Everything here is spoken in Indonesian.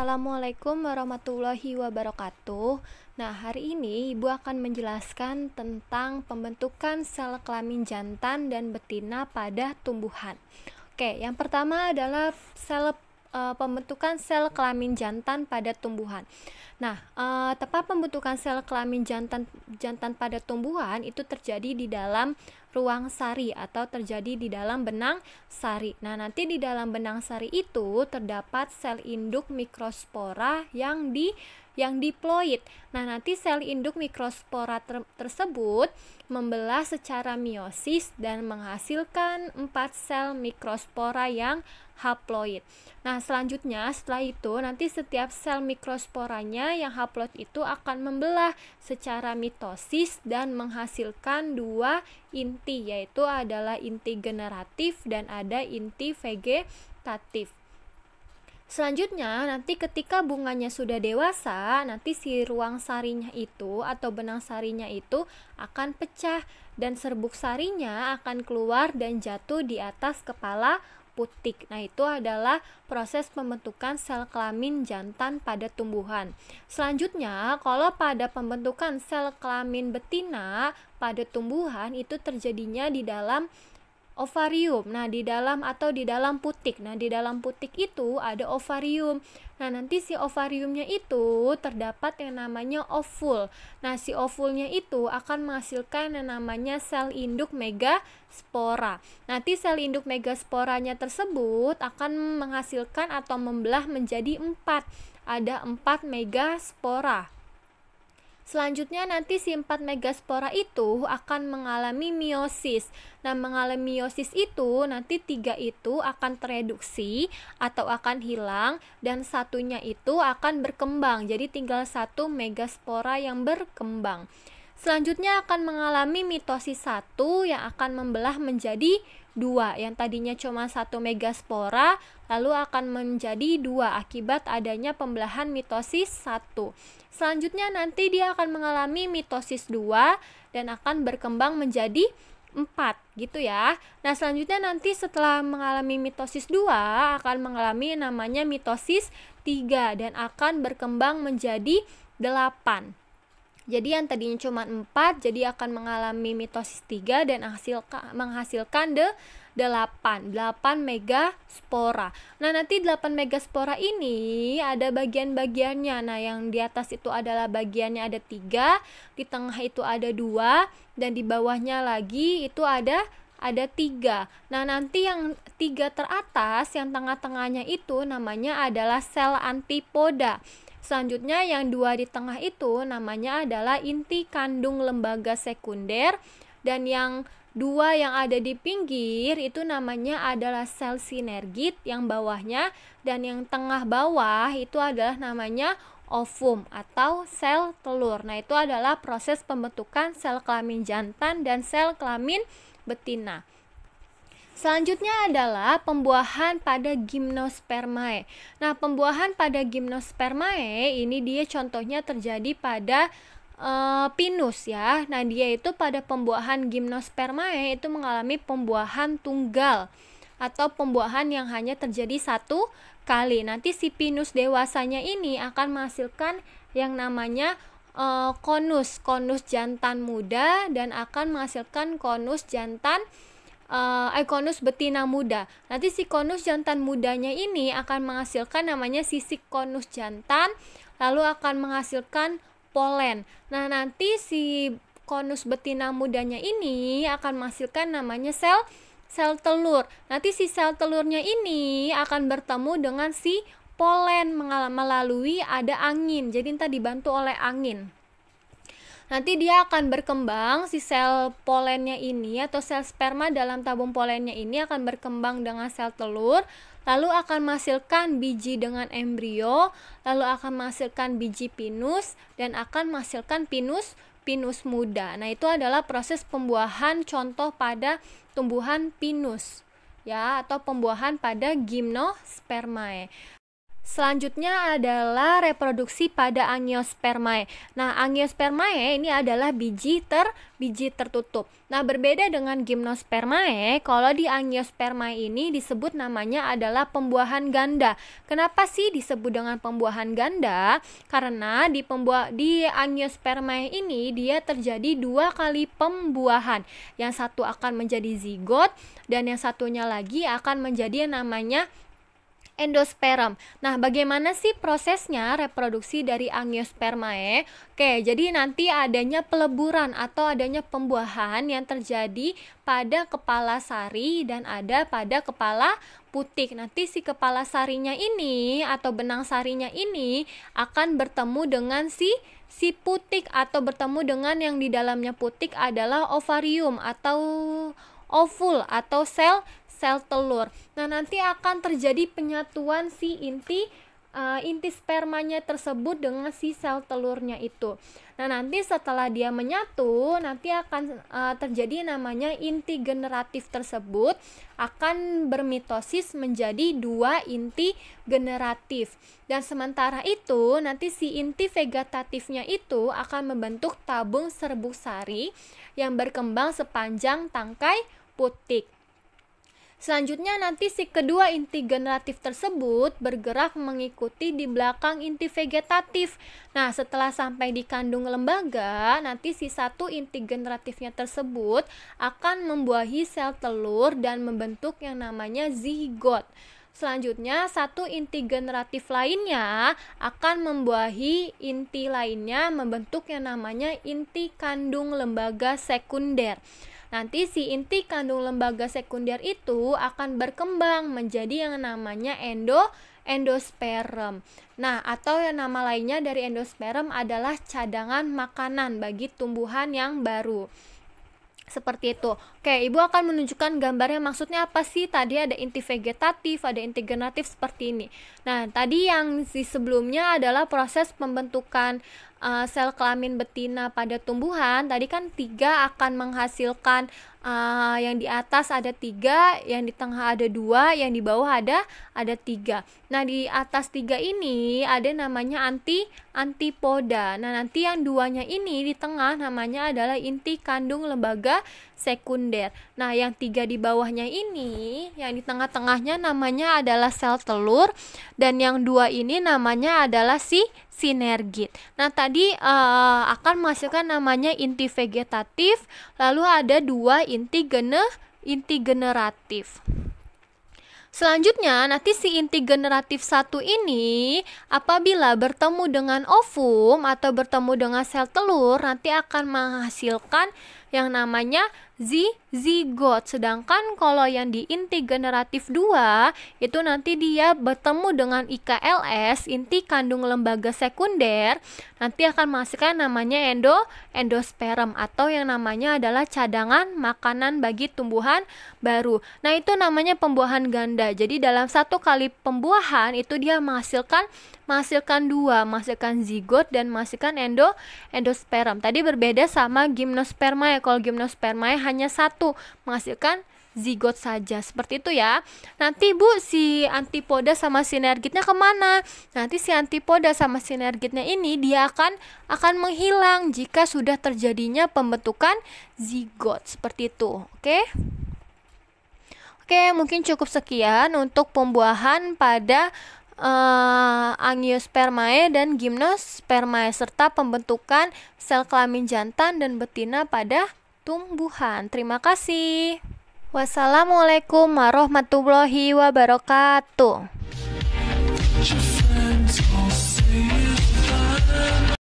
Assalamualaikum warahmatullahi wabarakatuh. Nah, hari ini Ibu akan menjelaskan tentang pembentukan sel kelamin jantan dan betina pada tumbuhan. Oke, yang pertama adalah pembentukan sel kelamin jantan pada tumbuhan. Nah, tepat pembentukan sel kelamin jantan pada tumbuhan itu terjadi di dalam ruang sari atau terjadi di dalam benang sari. Nah, nanti di dalam benang sari itu terdapat sel induk mikrospora yang diploid. Nah, nanti sel induk mikrospora tersebut membelah secara meiosis dan menghasilkan 4 sel mikrospora yang haploid. Nah, selanjutnya setelah itu nanti setiap sel mikrosporanya yang haploid itu akan membelah secara mitosis dan menghasilkan 2 inti, yaitu adalah inti generatif dan ada inti vegetatif. Selanjutnya nanti ketika bunganya sudah dewasa, nanti si ruang sarinya itu atau benang sarinya itu akan pecah dan serbuk sarinya akan keluar dan jatuh di atas kepala putik. Nah, itu adalah proses pembentukan sel kelamin jantan pada tumbuhan. Selanjutnya, kalau pada pembentukan sel kelamin betina pada tumbuhan itu terjadinya di dalam ovarium. Nah, di dalam putik. Nah, di dalam putik itu ada ovarium. Nah, nanti si ovariumnya itu terdapat yang namanya ovul. Nah, si ovulnya itu akan menghasilkan yang namanya sel induk megaspora. Nanti sel induk megasporanya tersebut akan menghasilkan atau membelah menjadi 4. Ada 4 megaspora. Selanjutnya nanti si 4 megaspora itu akan mengalami meiosis. Nah, mengalami meiosis itu nanti 3 itu akan tereduksi atau akan hilang dan satunya itu akan berkembang. Jadi tinggal 1 megaspora yang berkembang. Selanjutnya akan mengalami mitosis 1 yang akan membelah menjadi 2. Yang tadinya cuma 1 megaspora lalu akan menjadi 2 akibat adanya pembelahan mitosis 1. Selanjutnya nanti dia akan mengalami mitosis 2 dan akan berkembang menjadi 4 gitu ya. Nah, selanjutnya nanti setelah mengalami mitosis 2 akan mengalami namanya mitosis 3 dan akan berkembang menjadi 8. Jadi yang tadinya cuma 4 jadi akan mengalami mitosis 3 dan menghasilkan 8 megaspora. Nah, nanti 8 megaspora ini ada bagian-bagiannya. Nah, yang di atas itu adalah bagiannya ada 3, di tengah itu ada 2 dan di bawahnya lagi itu ada 3. Nah, nanti yang 3 teratas, yang tengah-tengahnya itu namanya adalah sel antipoda. Selanjutnya yang 2 di tengah itu namanya adalah inti kandung lembaga sekunder dan yang 2 yang ada di pinggir itu namanya adalah sel sinergit yang bawahnya dan yang tengah bawah itu adalah namanya ovum atau sel telur. Nah, itu adalah proses pembentukan sel kelamin jantan dan sel kelamin betina. Selanjutnya adalah pembuahan pada gimnospermae. Nah, pembuahan pada gimnospermae ini dia contohnya terjadi pada pinus ya. Nah, dia itu pada pembuahan gimnospermae itu mengalami pembuahan tunggal atau pembuahan yang hanya terjadi 1 kali. Nanti si pinus dewasanya ini akan menghasilkan yang namanya konus jantan muda dan akan menghasilkan konus betina muda. Nanti si konus jantan mudanya ini akan menghasilkan namanya sisik konus jantan, lalu akan menghasilkan polen. Nah, nanti si konus betina mudanya ini akan menghasilkan namanya sel telur. Nanti si sel telurnya ini akan bertemu dengan si polen melalui ada angin. Jadi entah dibantu oleh angin. Nanti dia akan berkembang, si sel polennya ini atau sel sperma dalam tabung polennya ini akan berkembang dengan sel telur, lalu akan menghasilkan biji dengan embrio, lalu akan menghasilkan biji pinus dan akan menghasilkan pinus muda. Nah, itu adalah proses pembuahan contoh pada tumbuhan pinus ya atau pembuahan pada gimnospermae. Selanjutnya adalah reproduksi pada Angiospermae. Nah, Angiospermae ini adalah biji tertutup. Nah, berbeda dengan Gymnospermae, kalau di Angiospermae ini disebut namanya adalah pembuahan ganda. Kenapa sih disebut dengan pembuahan ganda? Karena di Angiospermae ini dia terjadi 2 kali pembuahan. Yang satu akan menjadi zigot dan yang satunya lagi akan menjadi namanya endosperm. Nah, bagaimana sih prosesnya reproduksi dari Angiospermae? Oke, jadi nanti adanya peleburan atau adanya pembuahan yang terjadi pada kepala sari dan ada pada kepala putik. Nanti si kepala sarinya ini atau benang sarinya ini akan bertemu dengan si putik atau bertemu dengan yang di dalamnya putik adalah ovarium atau ovul atau sel telur. Nah, nanti akan terjadi penyatuan si inti spermanya tersebut dengan si sel telurnya itu. Nah, nanti setelah dia menyatu, nanti akan terjadi namanya inti generatif tersebut akan bermitosis menjadi 2 inti generatif. Dan sementara itu, nanti si inti vegetatifnya itu akan membentuk tabung serbuk sari yang berkembang sepanjang tangkai putik. Selanjutnya nanti si kedua inti generatif tersebut bergerak mengikuti di belakang inti vegetatif. Nah, setelah sampai di kandung lembaga, nanti si satu inti generatifnya tersebut akan membuahi sel telur dan membentuk yang namanya zigot. Selanjutnya, satu inti generatif lainnya akan membuahi inti lainnya membentuk yang namanya inti kandung lembaga sekunder. Nanti si inti kandung lembaga sekunder itu akan berkembang menjadi yang namanya endosperm. Nah, atau yang nama lainnya dari endosperm adalah cadangan makanan bagi tumbuhan yang baru. Seperti itu. Oke, Ibu akan menunjukkan gambarnya, maksudnya apa sih? Tadi ada inti vegetatif, ada inti generatif seperti ini. Nah, tadi yang di sebelumnya adalah proses pembentukan sel kelamin betina pada tumbuhan. Tadi kan 3 akan menghasilkan yang di atas ada 3, yang di tengah ada 2, yang di bawah ada 3. Nah, di atas 3 ini ada namanya antipoda. Nah, nanti yang 2-nya ini di tengah namanya adalah inti kandung lembaga sekunder. Nah, yang 3 di bawahnya ini, yang di tengah-tengahnya namanya adalah sel telur, dan yang 2 ini namanya adalah sinergit. Nah, tadi akan menghasilkan namanya inti vegetatif, lalu ada 2 inti generatif. Selanjutnya, nanti si inti generatif 1 ini apabila bertemu dengan ovum atau bertemu dengan sel telur, nanti akan menghasilkan yang namanya zigot. Sedangkan kalau yang di inti generatif 2 itu nanti dia bertemu dengan IKLS, inti kandung lembaga sekunder, nanti akan menghasilkan namanya endosperm atau yang namanya adalah cadangan makanan bagi tumbuhan baru. Nah, itu namanya pembuahan ganda. Jadi dalam 1 kali pembuahan itu dia menghasilkan 2, menghasilkan zigot dan menghasilkan endosperm. Tadi berbeda sama Gymnospermae. Kalau Gymnospermae hanya 1, menghasilkan zigot saja. Seperti itu ya. Nanti Bu, si antipoda sama sinergitnya kemana? Nanti si antipoda sama sinergitnya ini dia akan menghilang jika sudah terjadinya pembentukan zigot. Seperti itu. Oke, mungkin cukup sekian untuk pembuahan pada Angiospermae dan Gymnospermae serta pembentukan sel kelamin jantan dan betina pada tumbuhan. Terima kasih. Wassalamualaikum warahmatullahi wabarakatuh.